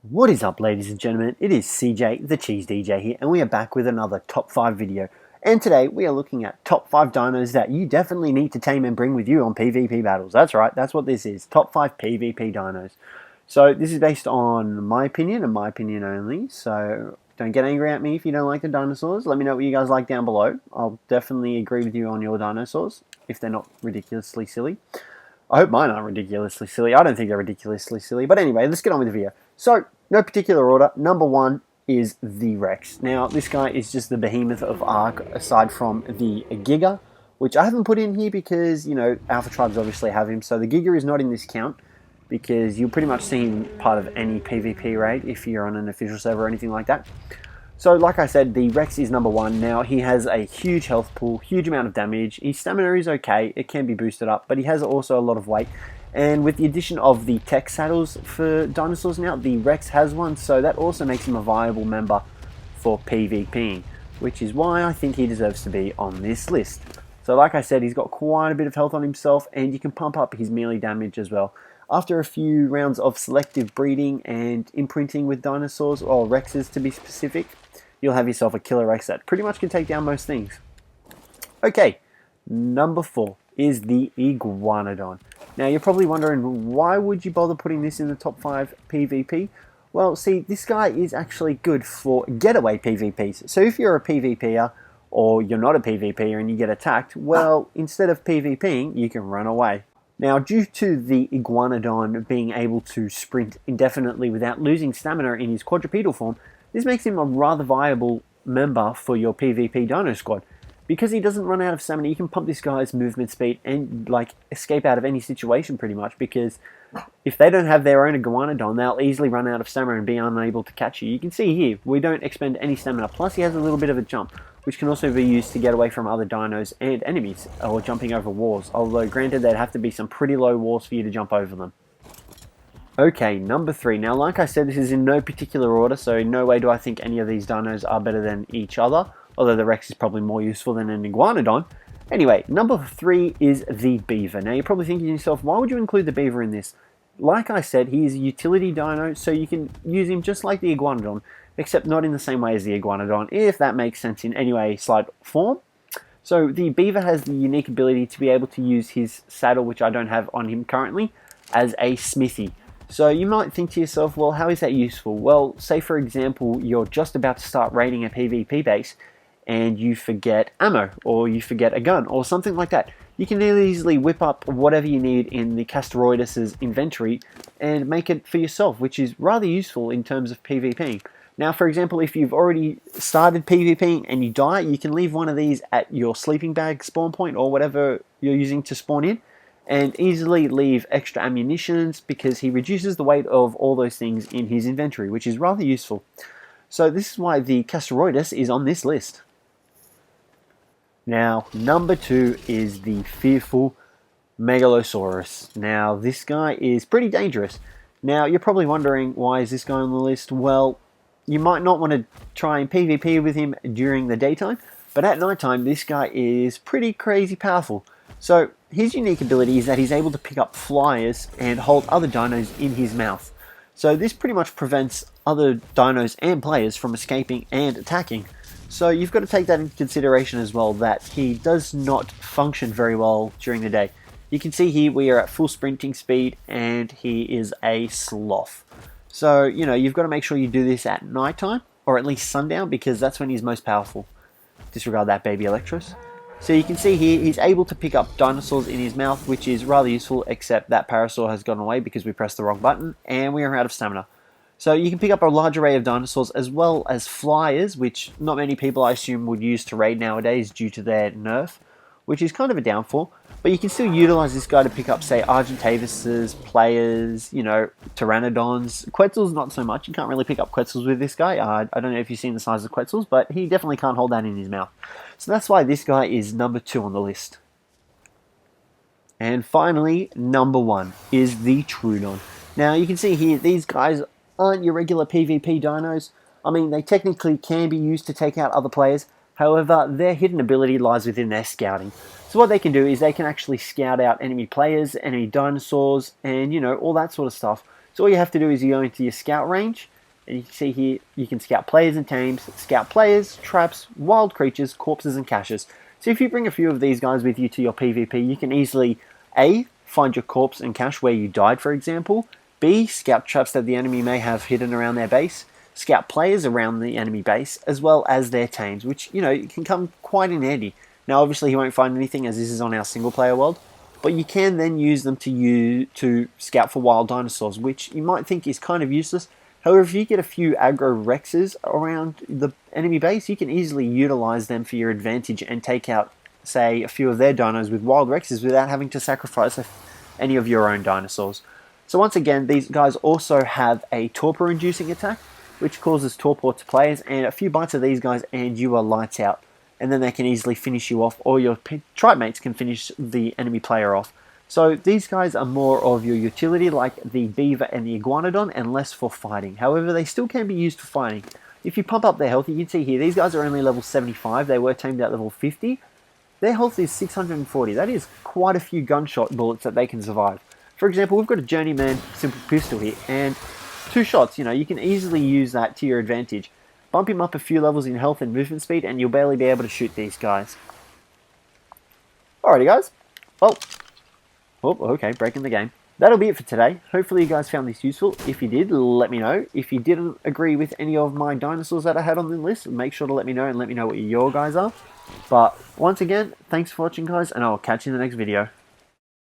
What is up, ladies and gentlemen? It is Cjthecheesedj here, and we are back with another top 5 video. And today we are looking at top 5 dinos that you definitely need to tame and bring with you on PvP battles. That's right, that's what this is, top 5 PvP dinos. So this is based on my opinion and my opinion only, so don't get angry at me if you don't like the dinosaurs. Let me know what you guys like down below. I'll definitely agree with you on your dinosaurs, if they're not ridiculously silly. I hope mine aren't ridiculously silly. I don't think they're ridiculously silly. But anyway, let's get on with the video. So, no particular order. Number 1 is the Rex. Now, this guy is just the behemoth of Ark, aside from the Giga, which I haven't put in here because, you know, Alpha Tribes obviously have him. So the Giga is not in this count because you'll pretty much see him part of any PvP raid if you're on an official server or anything like that. So, like I said, the Rex is number 1. Now, he has a huge health pool, huge amount of damage. His stamina is okay, it can be boosted up, but he has also a lot of weight. And with the addition of the tech saddles for dinosaurs now, the Rex has one, so that also makes him a viable member for PvPing, which is why I think he deserves to be on this list. So, like I said, he's got quite a bit of health on himself, and you can pump up his melee damage as well. After a few rounds of selective breeding and imprinting with dinosaurs, or Rexes to be specific, you'll have yourself a killer Rex that pretty much can take down most things. Okay, number 4 is the Iguanodon. Now you're probably wondering, why would you bother putting this in the top 5 PvP? Well, see, this guy is actually good for getaway PvPs. So if you're a PvPer, or you're not a PvPer and you get attacked, well, instead of PvPing, you can run away. Now, due to the Iguanodon being able to sprint indefinitely without losing stamina in his quadrupedal form, this makes him a rather viable member for your PvP dino squad. Because he doesn't run out of stamina, you can pump this guy's movement speed and like escape out of any situation pretty much, because if they don't have their own Iguanodon, they'll easily run out of stamina and be unable to catch you. You can see here, we don't expend any stamina, plus he has a little bit of a jump, which can also be used to get away from other dinos and enemies, or jumping over walls, although granted there'd have to be some pretty low walls for you to jump over them. Okay, number 3. Now, like I said, this is in no particular order, so in no way do I think any of these dinos are better than each other, although the Rex is probably more useful than an Iguanodon. Anyway, number 3 is the Beaver. Now, you're probably thinking to yourself, why would you include the Beaver in this? Like I said, he is a utility dino, so you can use him just like the Iguanodon, except not in the same way as the Iguanodon, if that makes sense in any way, slight form. So the Beaver has the unique ability to be able to use his saddle, which I don't have on him currently, as a smithy. So you might think to yourself, well, how is that useful? Well, say for example, you're just about to start raiding a PvP base and you forget ammo, or you forget a gun, or something like that. You can easily whip up whatever you need in the Cjthecheesedj's inventory and make it for yourself, which is rather useful in terms of PvPing. Now, for example, if you've already started PvPing and you die, you can leave one of these at your sleeping bag spawn point, or whatever you're using to spawn in, and easily leave extra ammunitions, because he reduces the weight of all those things in his inventory, which is rather useful. So this is why the Cjthecheesedj is on this list. Now, number 2 is the Fearsome Megalosaurus. Now, this guy is pretty dangerous. Now, you're probably wondering, why is this guy on the list? Well, you might not want to try and PvP with him during the daytime, but at nighttime, this guy is pretty crazy powerful. So, his unique ability is that he's able to pick up flyers and hold other dinos in his mouth. So this pretty much prevents other dinos and players from escaping and attacking. So you've got to take that into consideration as well, that he does not function very well during the day. You can see here we are at full sprinting speed and he is a sloth. So, you know, you've got to make sure you do this at nighttime, or at least sundown, because that's when he's most powerful. Disregard that, baby Electros. So you can see here, he's able to pick up dinosaurs in his mouth, which is rather useful, except that Parasaur has gone away because we pressed the wrong button, and we are out of stamina. So you can pick up a large array of dinosaurs, as well as flyers, which not many people, I assume, would use to raid nowadays due to their nerf, which is kind of a downfall. But you can still utilize this guy to pick up, say, Argentavises, players, you know, Pteranodons. Quetzals, not so much. You can't really pick up Quetzals with this guy. I don't know if you've seen the size of Quetzals, but he definitely can't hold that in his mouth. So that's why this guy is number 2 on the list. And finally, number 1 is the Troodon. Now, you can see here, these guys aren't your regular PvP dinos. I mean, they technically can be used to take out other players. However, their hidden ability lies within their scouting. So what they can do is they can actually scout out enemy players, enemy dinosaurs, and, you know, all that sort of stuff. So all you have to do is you go into your scout range, and you can see here you can scout players and tames, scout players, traps, wild creatures, corpses and caches. So if you bring a few of these guys with you to your PvP, you can easily A, find your corpse and cache where you died, for example. B, scout traps that the enemy may have hidden around their base. Scout players around the enemy base, as well as their tames, which, you know, can come quite in handy. Now, obviously, you won't find anything as this is on our single-player world, but you can then use them to scout for wild dinosaurs, which you might think is kind of useless. However, if you get a few aggro Rexes around the enemy base, you can easily utilize them for your advantage and take out, say, a few of their dinos with wild Rexes without having to sacrifice any of your own dinosaurs. So once again, these guys also have a torpor-inducing attack, which causes torpor to players, and a few bites of these guys and you are lights out. And then they can easily finish you off, or your tribe mates can finish the enemy player off. So these guys are more of your utility, like the Beaver and the Iguanodon, and less for fighting. However, they still can be used for fighting. If you pump up their health, you can see here, these guys are only level 75, they were tamed at level 50. Their health is 640, that is quite a few gunshot bullets that they can survive. For example, we've got a Journeyman simple pistol here, and 2 shots, you know, you can easily use that to your advantage. Bump him up a few levels in health and movement speed, and you'll barely be able to shoot these guys. Alrighty, guys. Well, okay, breaking the game. That'll be it for today. Hopefully you guys found this useful. If you did, let me know. If you didn't agree with any of my dinosaurs that I had on the list, make sure to let me know and let me know what your guys are. But once again, thanks for watching, guys, and I'll catch you in the next video.